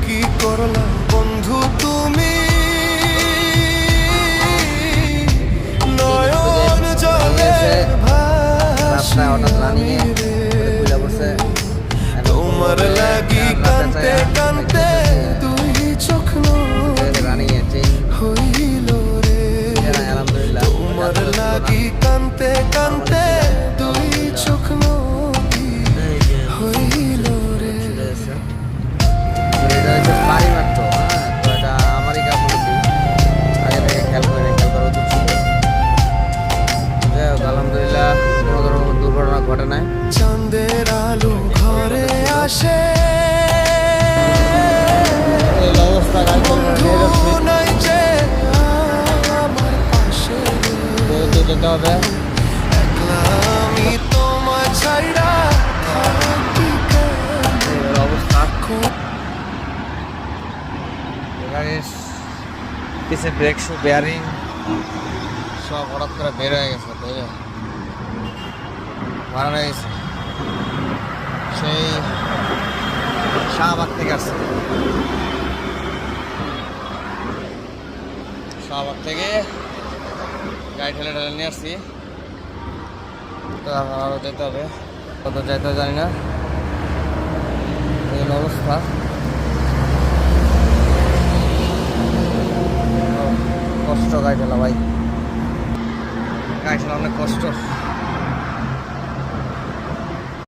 কি করলা বন্ধু তুমি, নয়ন জলে ভাসি আমি রে। তোমার লাগি কানতে কানতে দুই চোখ হইল রে। তোমার লাগি কানতে কানতে দুই চোখ হইল রে। বাড়ি মারতো, তো এটা আমারই গাফলতি, আগে থেকে খেয়াল করে খেয়াল করা উচিত ছিল। যাই হোক, আলহামদুলিল্লাহ কোনো ধরনের দুর্ঘটনা ঘটে নাই। চাঁদের আলো ঘরে আসে, এই অবস্থা বন্ধু নাই যে আমার পাশে, যেতে হবে। একলা আমি তোমার ছাইড়া থাকি কেমনে। এই অবস্থা, পিছে ব্রেক শু বেয়ারিং সব হঠাৎ করে বের হয়ে গেছে, মারা হয়ে গেছে। সেই শাহবাগ থেকে আসছে, শাহবাগ থেকে গাড়ি ঠেলে ঠেলে নিয়ে আসছি। তো আরও যেতে হবে, কত যেতে জানি না। এই অবস্থা, কষ্ট গাড়ি ঠেলা ভাই, গাড়ি ঠেলা অনেক কষ্ট।